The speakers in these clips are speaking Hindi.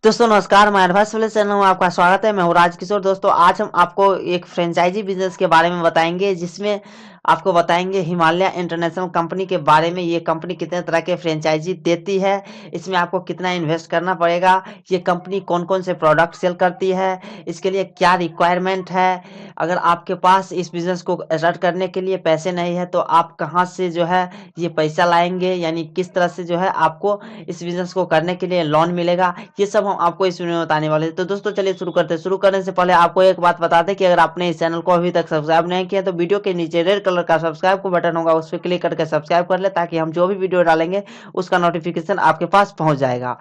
दोस्तों नमस्कार, मैं एडवाइस वाले चैनल में आपका स्वागत है। मैं हूँ राजकिशोर। दोस्तों आज हम आपको एक फ्रेंचाइजी बिजनेस के बारे में बताएंगे, जिसमें आपको बताएंगे हिमालय इंटरनेशनल कंपनी के बारे में। ये कंपनी कितने तरह के फ्रेंचाइजी देती है, इसमें आपको कितना इन्वेस्ट करना पड़ेगा, ये कंपनी कौन कौन से प्रोडक्ट सेल करती है, इसके लिए क्या रिक्वायरमेंट है। अगर आपके पास इस बिजनेस को स्टार्ट करने के लिए पैसे नहीं है तो आप कहाँ से जो है ये पैसा लाएंगे, यानी किस तरह से जो है आपको इस बिजनेस को करने के लिए लोन मिलेगा, ये सब हम आपको इस वीडियो में बताने वाले हैं। तो दोस्तों चलिए शुरू करते हैं। शुरू करने से पहले आपको एक बात बता दें कि अगर आपने इस चैनल को अभी तक सब्सक्राइब नहीं किया तो वीडियो के नीचे रेड कलर का सब्सक्राइब को बटन होगा, उस पर क्लिक करके सब्सक्राइब कर ले, ताकि हम जो भी वीडियो डालेंगे उसका नोटिफिकेशन आपके पास पहुंच जाएगा।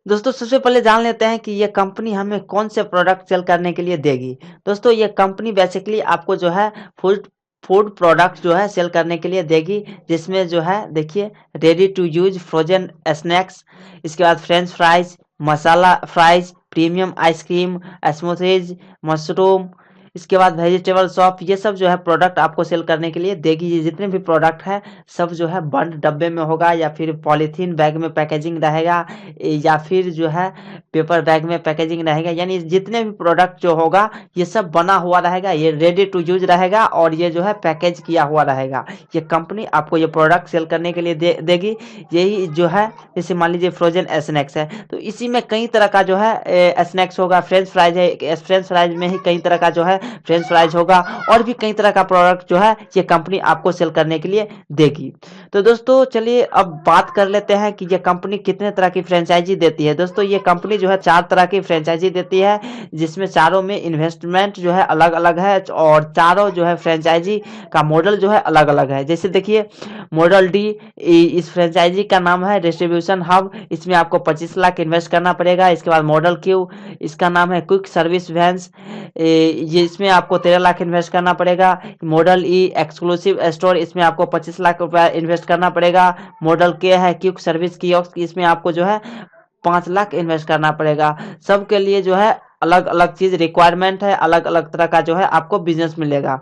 दोस्तों सबसे पहले जान लेते हैं कि ये कंपनी हमें कौन से प्रोडक्ट सेल करने के लिए देगी। दोस्तों ये कंपनी बेसिकली आपको जो है फूड फूड प्रोडक्ट जो है सेल करने के लिए देगी, जिसमें जो है देखिए ready to use frozen snacks, इसके बाद French fries, masala fries, premium ice cream, smoothies, mushroom, इसके बाद वेजिटेबल शॉप, ये सब जो है प्रोडक्ट आपको सेल करने के लिए देगी। ये जितने भी प्रोडक्ट है सब जो है बंद डब्बे में होगा, या फिर पॉलीथीन बैग में पैकेजिंग रहेगा, या फिर जो है पेपर बैग में पैकेजिंग रहेगा। यानी जितने भी प्रोडक्ट जो होगा ये सब बना हुआ रहेगा, ये रेडी टू यूज रहेगा और ये जो है पैकेज किया हुआ रहेगा। ये कंपनी आपको ये प्रोडक्ट सेल करने के लिए देगी। यही जो है जैसे मान लीजिए फ्रोजन स्नैक्स है तो इसी में कई तरह का जो है स्नैक्स होगा। फ्रेंच फ्राइज है, फ्रेंच फ्राइज में ही कई तरह का जो है फ्रेंच फ्राइज होगा, और भी कई तरह का प्रोडक्ट जो है ये कंपनी आपको सेल करने के लिए देगी। तो दोस्तों चलिए अब बात कर लेते हैं कि ये कंपनी कितने तरह की फ्रेंचाइजी देती है। दोस्तों ये कंपनी जो है 4 तरह की फ्रेंचाइजी देती है, जिसमें चारों में इन्वेस्टमेंट जो है अलग अलग है, और चारों जो है फ्रेंचाइजी का मॉडल जो है अलग अलग है। जैसे देखिए मॉडल डी, इस फ्रेंचाइजी का नाम है डिस्ट्रीब्यूशन हब, इसमें आपको 25 लाख इन्वेस्ट करना पड़ेगा। इसके बाद मॉडल क्यू, इसका नाम है क्विक सर्विस वैन्स, ये इसमें आपको 13 लाख इन्वेस्ट करना पड़ेगा। मॉडल ई एक्सक्लूसिव स्टोर, इसमें आपको 25 लाख रुपया इन्वेस्ट करना पड़ेगा। मॉडल के है क्विक सर्विस कियोस्क, इसमें आपको जो है 5 लाख इन्वेस्ट करना पड़ेगा। सबके लिए जो है अलग अलग चीज रिक्वायरमेंट है, अलग अलग तरह का जो है आपको बिजनेस मिलेगा।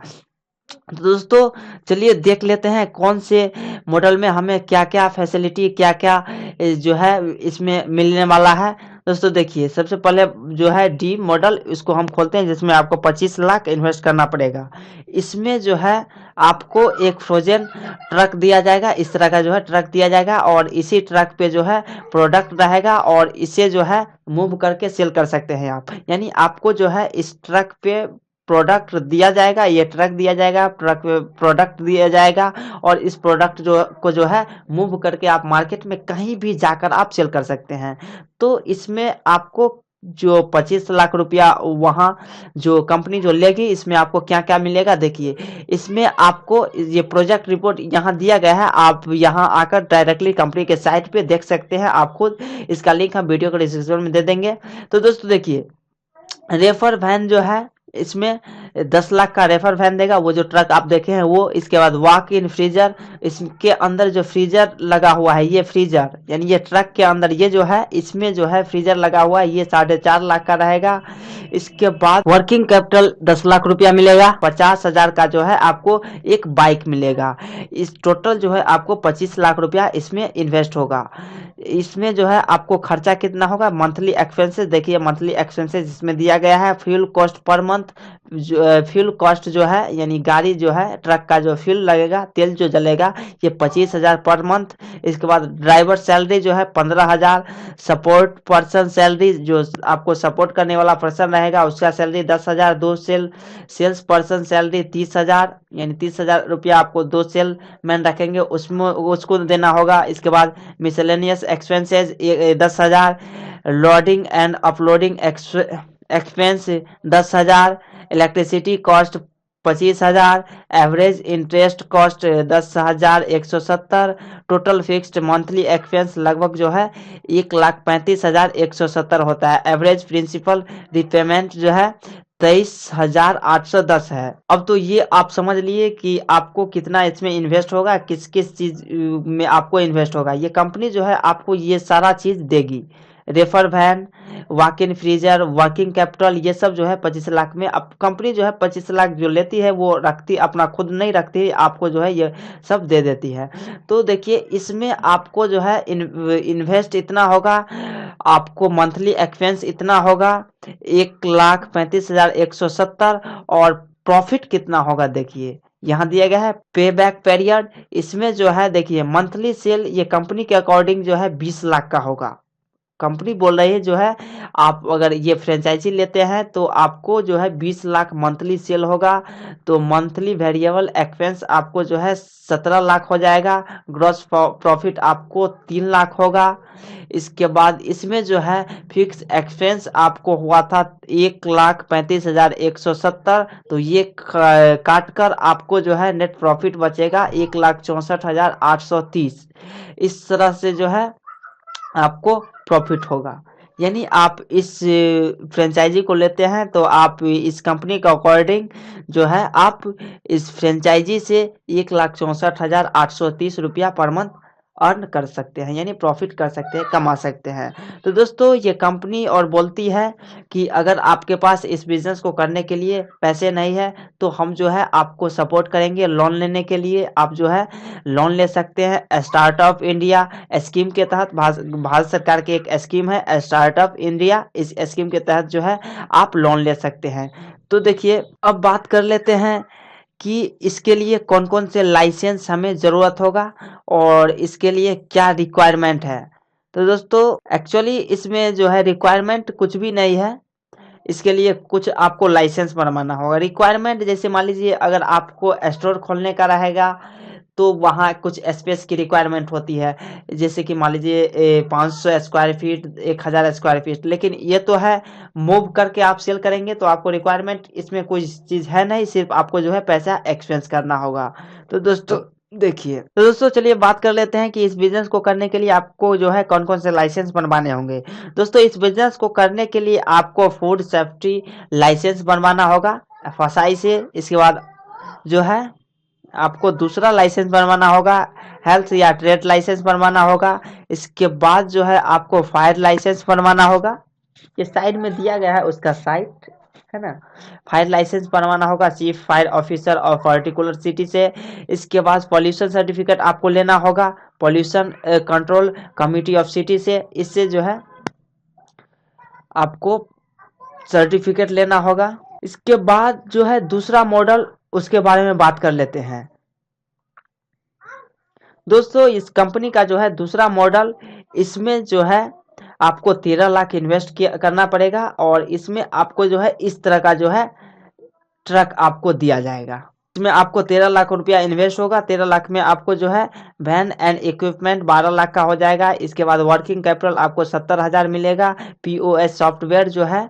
तो दोस्तों चलिए देख लेते हैं कौन से मॉडल में हमें क्या क्या फैसिलिटी, क्या क्या जो है इसमें मिलने वाला है। दोस्तों देखिए सबसे पहले जो है डी मॉडल, इसको हम खोलते हैं, जिसमें आपको 25 लाख इन्वेस्ट करना पड़ेगा। इसमें जो है आपको एक फ्रोजन ट्रक दिया जाएगा, इस तरह का जो है ट्रक दिया जाएगा, और इसी ट्रक पे जो है प्रोडक्ट रहेगा, और इसे जो है मूव करके सेल कर सकते हैं आप। यानी आपको जो है इस ट्रक पे प्रोडक्ट दिया जाएगा, ये ट्रक दिया जाएगा, ट्रक प्रोडक्ट दिया जाएगा, और इस प्रोडक्ट जो है मूव करके आप मार्केट में कहीं भी जाकर आप सेल कर सकते हैं। तो इसमें आपको जो 25 लाख रुपया वहाँ जो कंपनी जो लेगी, इसमें आपको क्या क्या मिलेगा देखिए। इसमें आपको ये प्रोजेक्ट रिपोर्ट यहाँ दिया गया है, आप यहाँ आकर डायरेक्टली कंपनी के साइट पे देख सकते हैं आप खुद। इसका लिंक हम वीडियो के डिस्क्रिप्शन में दे देंगे। तो दोस्तों देखिए रेफर वैन जो है इसमें 10 लाख का रेफर वैन देगा, वो जो ट्रक आप देखे हैं वो। इसके बाद वॉक इन फ्रीजर, इसके अंदर जो फ्रीजर लगा हुआ है, ये फ्रीजर यानी ये ट्रक के अंदर ये जो है इसमें जो है फ्रीजर लगा हुआ है, ये 4.5 लाख का रहेगा। इसके बाद वर्किंग कैपिटल 10 लाख रुपया मिलेगा। 50,000 का जो है आपको एक बाइक मिलेगा। इस टोटल जो है आपको 25 लाख रुपया इसमें इन्वेस्ट होगा। इसमें जो है आपको खर्चा कितना होगा, मंथली एक्सपेंसेस देखिए, मंथली एक्सपेंसेस इसमें दिया गया है। Fuel cost per month, fuel cost जो है यानी गाड़ी जो है ट्रक का जो फ्यूल लगेगा, तेल जो जलेगा, ये 25,000 पर मंथ। इसके बाद ड्राइवर सैलरी जो है 15,000। सपोर्ट पर्सन सैलरी, जो आपको सपोर्ट करने वाला पर्सन रहेगा उसका सैलरी 10,000। दो सेल्स पर्सन सैलरी 30,000, यानी 30,000 रुपया आपको दो सेल मैन रखेंगे उसमें उसको देना होगा। इसके बाद miscellaneous expenses 10,000। Loading and uploading expense 10,000। Electricity cost 25,000। Average interest cost 10,170। Total fixed monthly expense लगभग जो है 1,35,170 होता है। एवरेज प्रिंसिपल रिपेमेंट जो है 23,810 है। अब तो ये आप समझ लिए कि आपको कितना इसमें इन्वेस्ट होगा, किस किस चीज में आपको इन्वेस्ट होगा। ये कंपनी जो है आपको ये सारा चीज देगी। Reefer van, walk in freezer, working capital, ये सब जो है 25 लाख में। अब कंपनी जो है 25 लाख जो लेती है वो रखती अपना खुद नहीं रखती, आपको जो है ये सब दे देती है। तो देखिए इसमें आपको जो है इन्वेस्ट इतना होगा, आपको मंथली एक्सपेंस इतना होगा 1,35,170। और प्रॉफिट कितना होगा देखिए यहाँ दिया गया है पे बैक पीरियड। इसमें जो है देखिए मंथली सेल ये कंपनी के अकॉर्डिंग जो है 20 लाख का होगा। कंपनी बोल रही है जो है आप अगर ये फ्रेंचाइजी लेते हैं तो आपको जो है 20 लाख मंथली सेल होगा। तो मंथली वेरिएबल एक्सपेंस आपको जो है 17 लाख हो जाएगा। ग्रॉस प्रॉफिट आपको 3 लाख होगा। इसके बाद इसमें जो है फिक्स एक्सपेंस आपको हुआ था 1,35,170। तो ये काट कर आपको जो है नेट प्रॉफिट बचेगा 1,64,830। इस तरह से जो है आपको प्रॉफिट होगा। यानी आप इस फ्रेंचाइजी को लेते हैं तो आप इस कंपनी का अकॉर्डिंग जो है आप इस फ्रेंचाइजी से 1,64,830 रुपया पर मंथ अर्न कर सकते हैं, यानी प्रॉफिट कर सकते हैं, कमा सकते हैं। तो दोस्तों ये कंपनी और बोलती है कि अगर आपके पास इस बिजनेस को करने के लिए पैसे नहीं है तो हम जो है आपको सपोर्ट करेंगे। लोन लेने के लिए आप जो है लोन ले सकते हैं। स्टार्टअप इंडिया स्कीम के तहत भारत सरकार की एक स्कीम है स्टार्टअप इंडिया, इस स्कीम के तहत जो है आप लोन ले सकते हैं। तो देखिए अब बात कर लेते हैं कि इसके लिए कौन कौन से लाइसेंस हमें ज़रूरत होगा और इसके लिए क्या रिक्वायरमेंट है। तो दोस्तों एक्चुअली इसमें जो है रिक्वायरमेंट कुछ भी नहीं है। इसके लिए कुछ आपको लाइसेंस बनवाना होगा। रिक्वायरमेंट जैसे मान लीजिए अगर आपको स्टोर खोलने का रहेगा तो वहाँ कुछ स्पेस की रिक्वायरमेंट होती है, जैसे कि मान लीजिए 500 स्क्वायर फीट, 1,000 स्क्वायर फीट। लेकिन ये तो है मूव करके आप सेल करेंगे तो आपको रिक्वायरमेंट इसमें कोई चीज़ है नहीं, सिर्फ आपको जो है पैसा एक्सपेंस करना होगा। तो दोस्तों देखिए, तो दोस्तों चलिए बात कर लेते हैं कि इस बिजनेस को करने के लिए आपको जो है कौन कौन से लाइसेंस बनवाने होंगे। दोस्तों इस बिजनेस को करने के लिए आपको फूड सेफ्टी लाइसेंस बनवाना होगा FSI से। इसके बाद जो है आपको दूसरा लाइसेंस बनवाना होगा, हेल्थ या ट्रेड लाइसेंस बनवाना होगा। इसके बाद जो है आपको फायर लाइसेंस बनवाना होगा, ये साइड में दिया गया है उसका साइट है ना। फायर लाइसेंस बनवाना होगा चीफ फायर ऑफिसर और पर्टिकुलर सिटी से। इसके बाद पॉल्यूशन सर्टिफिकेट आपको लेना होगा pollution control committee of city से। इससे जो है आपको सर्टिफिकेट लेना होगा। इसके बाद जो है दूसरा मॉडल उसके बारे में बात कर लेते हैं। दोस्तों इस कंपनी का जो है दूसरा मॉडल, इसमें जो है आपको 13 लाख इन्वेस्ट करना पड़ेगा और इसमें आपको जो है इस तरह का जो है ट्रक आपको दिया जाएगा। इसमें आपको 13 लाख रुपया इन्वेस्ट होगा। 13 लाख में आपको जो है वैन एंड इक्विपमेंट 12 लाख का हो जाएगा। इसके बाद वर्किंग कैपिटल आपको 70,000 मिलेगा। POS सॉफ्टवेयर जो है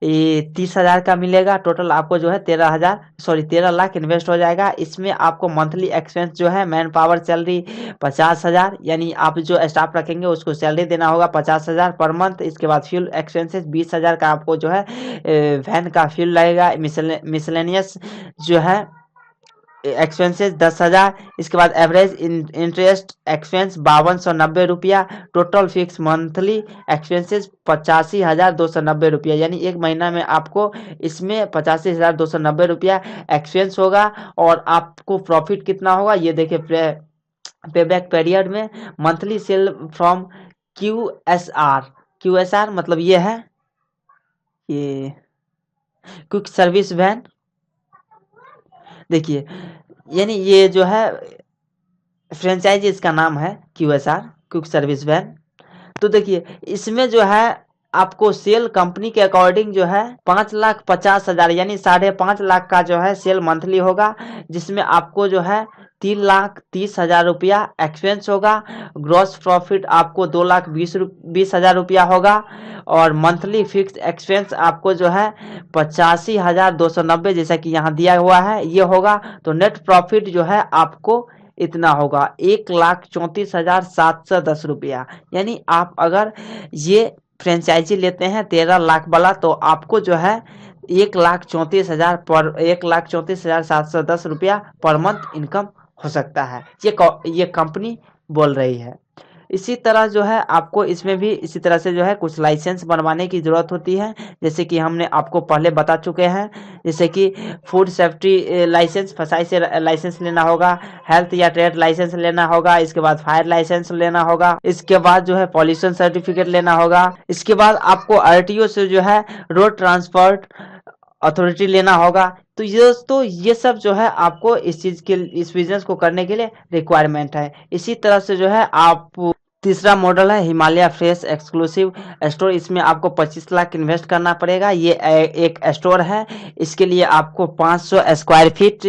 ये 30,000 का मिलेगा। टोटल आपको जो है 13 लाख इन्वेस्ट हो जाएगा। इसमें आपको मंथली एक्सपेंस जो है मैन पावर सैलरी 50,000, यानी आप जो स्टाफ रखेंगे उसको सैलरी देना होगा 50,000 पर मंथ। इसके बाद फ्यूल एक्सपेंसेस 20,000 का आपको जो है वैन का फ्यूल लगेगा। मिसलेनियस जो है एक्सपेंसेस 10,000। इसके बाद एवरेज इंटरेस्ट एक्सपेंस 5,290 रुपया। टोटल फिक्स मंथली एक्सपेंसेस 85,290 रुपया, यानी एक महीना में आपको इसमें 85,290 रुपया एक्सपेंस होगा। और आपको प्रॉफिट कितना होगा ये देखिए पे बैक पीरियड में मंथली सेल फ्रॉम QSR मतलब ये है ये क्विक सर्विस वैन। देखिए यानी ये जो है फ्रेंचाइजी इसका नाम है QSR क्विक सर्विस वैन। तो देखिए इसमें जो है आपको सेल कंपनी के अकॉर्डिंग जो है 5,50,000 यानी 5.5 लाख का जो है सेल मंथली होगा, जिसमें आपको जो है 3,30,000 रुपया एक्सपेंस होगा। ग्रॉस प्रॉफिट आपको 2,20,000 रुपया होगा। और मंथली फिक्स एक्सपेंस आपको जो है 85,290 जैसा कि यहाँ दिया हुआ है ये होगा। तो नेट प्रॉफिट जो है आपको इतना होगा 1,34,710 रुपया। यानी आप अगर ये फ्रेंचाइजी लेते हैं 13 लाख वाला तो आपको जो है 1,34,710 रुपया पर मंथ इनकम हो सकता है। ये कंपनी बोल रही है। इसी तरह जो है आपको इसमें भी इसी तरह से जो है कुछ लाइसेंस बनवाने की ज़रूरत होती है, जैसे कि हमने आपको पहले बता चुके हैं। जैसे कि फूड सेफ्टी लाइसेंस, फसाई से लाइसेंस लेना होगा, हेल्थ या ट्रेड लाइसेंस लेना होगा, इसके बाद फायर लाइसेंस लेना होगा, इसके बाद जो है पॉल्यूशन सर्टिफिकेट लेना होगा, इसके बाद आपको आरटीओ से जो है रोड ट्रांसपोर्ट अथॉरिटी लेना होगा। तो ये दोस्तों ये सब जो है आपको इस चीज़ के इस बिजनेस को करने के लिए रिक्वायरमेंट है। इसी तरह से जो है आप तीसरा मॉडल है हिमालय फ्रेश एक्सक्लूसिव स्टोर। इसमें आपको 25 लाख इन्वेस्ट करना पड़ेगा। ये एक स्टोर है, इसके लिए आपको 500 स्क्वायर फीट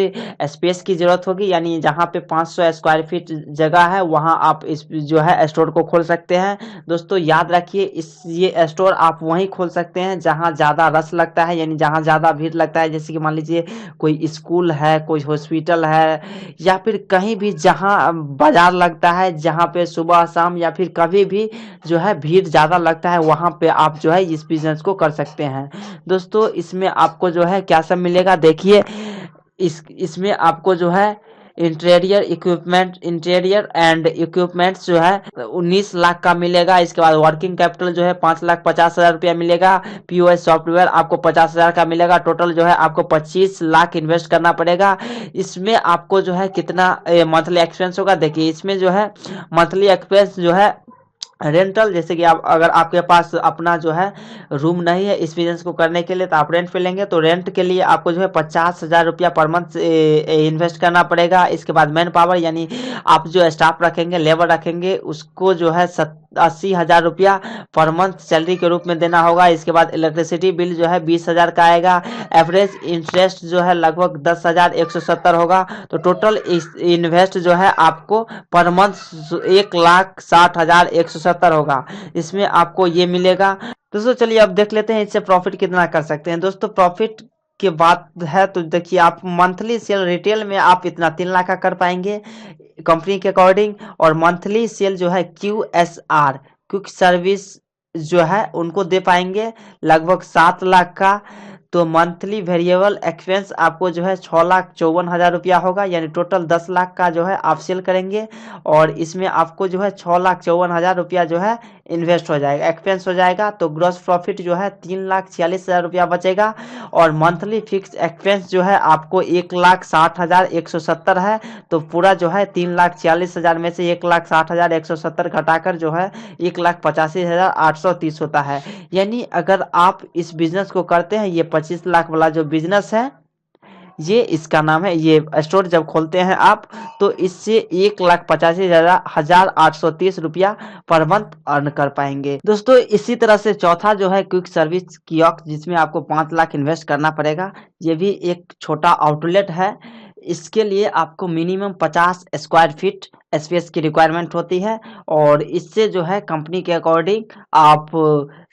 स्पेस की जरूरत होगी, यानी जहाँ पे 500 स्क्वायर फीट जगह है वहाँ आप इस जो है स्टोर को खोल सकते हैं। दोस्तों याद रखिए, इस ये स्टोर आप वहीं खोल सकते हैं जहाँ ज़्यादा रश लगता है, यानी जहाँ ज़्यादा भीड़ लगता है। जैसे कि मान लीजिए कोई स्कूल है, कोई हॉस्पिटल है, या फिर कहीं भी जहाँ बाजार लगता है, जहाँ पे सुबह शाम या फिर कभी भी जो है भीड़ ज़्यादा लगता है, वहाँ पे आप जो है इस बिजनेस को कर सकते हैं। दोस्तों इसमें आपको जो है क्या सब मिलेगा, देखिए इसमें आपको जो है इंटीरियर एंड इक्विपमेंट्स जो है 19 लाख का मिलेगा। इसके बाद वर्किंग कैपिटल जो है 5,50,000 रुपया मिलेगा। पीओएस सॉफ्टवेयर आपको 50,000 का मिलेगा। टोटल जो है आपको 25 लाख इन्वेस्ट करना पड़ेगा। इसमें आपको जो है कितना मंथली एक्सपेंस होगा, देखिए इसमें जो है मंथली एक्सपेंस जो है रेंटल, जैसे कि आप अगर आपके पास अपना जो है रूम नहीं है इस बिजनेस को करने के लिए, तो आप रेंट पे लेंगे, तो रेंट के लिए आपको जो है 50,000 रुपया पर मंथ इन्वेस्ट करना पड़ेगा। इसके बाद मैन पावर, यानी आप जो स्टाफ रखेंगे, लेबर रखेंगे, उसको जो है 80,000 रुपया पर मंथ सैलरी के रूप में देना होगा। इसके बाद इलेक्ट्रिसिटी बिल जो है 20,000 का आएगा। एवरेज इंटरेस्ट जो है लगभग 10,170 होगा। तो टोटल इन्वेस्ट जो है आपको पर मंथ 1,60,170 होगा। इसमें आपको ये मिलेगा। दोस्तों चलिए अब देख लेते हैं इससे प्रॉफिट कितना कर सकते हैं। दोस्तों प्रॉफिट की बात है तो देखिए, आप मंथली सेल रिटेल में आप इतना 3 लाख का कर पाएंगे कंपनी के अकॉर्डिंग, और मंथली सेल जो है QSR क्विक सर्विस जो है उनको दे पाएंगे लगभग 7 लाख का। तो मंथली वेरिएबल एक्सपेंस आपको जो है 6,54,000 रुपया होगा, यानी टोटल 10 लाख का जो है आप सेल करेंगे, और इसमें आपको जो है 6,54,000 रुपया जो है इन्वेस्ट हो जाएगा, एक्सपेंस हो जाएगा। तो ग्रॉस प्रॉफिट जो है 3,46,000 रुपया बचेगा, और मंथली फिक्स एक्सपेंस जो है आपको 1,60,170 है। तो पूरा जो है 3,46,000 में से 1,60,170 घटाकर जो है 1,85,830 होता है। यानी अगर आप इस बिजनेस को करते हैं, ये 25 लाख वाला जो बिजनेस है, ये इसका नाम है, ये स्टोर जब खोलते हैं आप, तो इससे 1,85,830 रुपया पर मंथ अर्न कर पाएंगे। दोस्तों इसी तरह से चौथा जो है क्विक सर्विस कियोस्क, जिसमें आपको 5 लाख इन्वेस्ट करना पड़ेगा। ये भी एक छोटा आउटलेट है। इसके लिए आपको मिनिमम 50 स्क्वायर फीट स्पेस की रिक्वायरमेंट होती है, और इससे जो है कंपनी के अकॉर्डिंग आप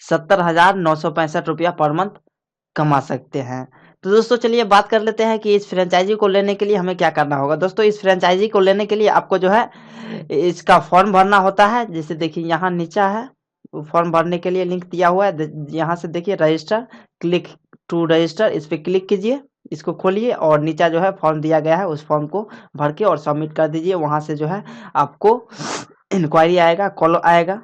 70,965 रुपया पर मंथ कमा सकते हैं। तो दोस्तों चलिए बात कर लेते हैं कि इस फ्रेंचाइजी को लेने के लिए हमें क्या करना होगा। दोस्तों इस फ्रेंचाइजी को लेने के लिए आपको जो है इसका फॉर्म भरना होता है। जैसे देखिए यहाँ नीचा है, फॉर्म भरने के लिए लिंक दिया हुआ है, यहाँ से देखिए रजिस्टर, क्लिक टू रजिस्टर, इस पर क्लिक कीजिए, इसको खोलिए, और नीचा जो है फॉर्म दिया गया है, उस फॉर्म को भर के और सबमिट कर दीजिए। वहाँ से जो है आपको इंक्वायरी आएगा, कॉल आएगा।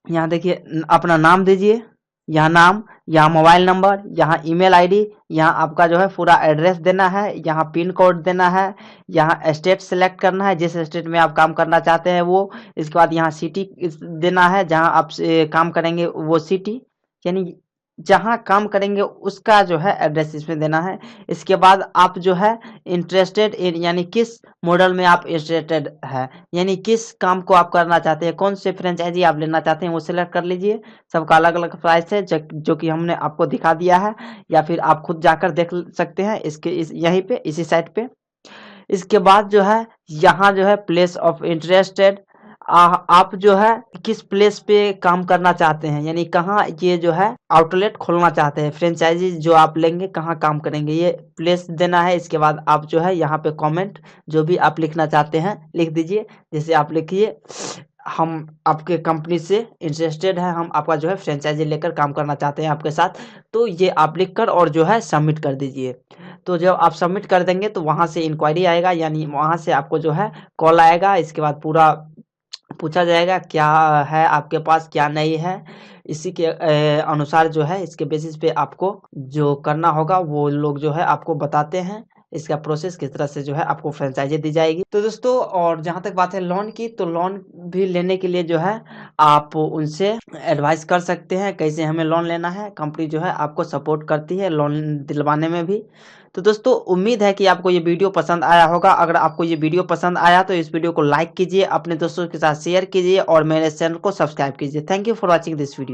यहाँ देखिए अपना नाम दीजिए, यहाँ नाम, यहाँ मोबाइल नंबर, यहाँ ईमेल आईडी, यहाँ आपका जो है पूरा एड्रेस देना है, यहाँ पिन कोड देना है, यहाँ स्टेट सेलेक्ट करना है, जिस स्टेट में आप काम करना चाहते हैं वो। इसके बाद यहाँ सिटी देना है, जहाँ आप काम करेंगे वो सिटी, यानी जहाँ काम करेंगे उसका जो है एड्रेस इसमें देना है। इसके बाद आप जो है इंटरेस्टेड इन, यानी किस मॉडल में आप इंटरेस्टेड है, यानी किस काम को आप करना चाहते हैं, कौन से फ्रेंचाइजी आप लेना चाहते हैं वो सिलेक्ट कर लीजिए। सबका अलग अलग प्राइस है, जो कि हमने आपको दिखा दिया है, या फिर आप खुद जाकर देख सकते हैं यहीं पे इसी साइट पे। इसके बाद जो है यहाँ जो है प्लेस ऑफ इंटरेस्टेड, आप जो है किस प्लेस पे काम करना चाहते हैं, यानी कहाँ ये जो है आउटलेट खोलना चाहते हैं, फ्रेंचाइजी जो आप लेंगे कहाँ काम करेंगे, ये प्लेस देना है। इसके बाद आप जो है यहाँ पे कमेंट जो भी आप लिखना चाहते हैं लिख दीजिए। जैसे आप लिखिए हम आपके कंपनी से इंटरेस्टेड है, हम आपका जो है फ्रेंचाइजी लेकर काम करना चाहते हैं आपके साथ, तो ये आप लिख कर और जो है सबमिट कर दीजिए। तो जब आप सबमिट कर देंगे तो वहाँ से इंक्वायरी आएगा, यानी वहाँ से आपको जो है कॉल आएगा। इसके बाद पूरा पूछा जाएगा क्या है आपके पास क्या नहीं है। इसी के अनुसार जो है इसके बेसिस पे आपको जो करना होगा वो लोग जो है आपको बताते हैं इसका प्रोसेस किस तरह से जो है आपको फ्रेंचाइजी दी जाएगी। तो दोस्तों और जहाँ तक बात है लोन की, तो लोन भी लेने के लिए जो है आप उनसे एडवाइस कर सकते हैं कैसे हमें लोन लेना है। कंपनी जो है आपको सपोर्ट करती है लोन दिलवाने में भी। तो दोस्तों उम्मीद है कि आपको ये वीडियो पसंद आया होगा। अगर आपको ये वीडियो पसंद आया तो इस वीडियो को लाइक कीजिए, अपने दोस्तों के साथ शेयर कीजिए और मेरे चैनल को सब्सक्राइब कीजिए। Thank you for watching this video.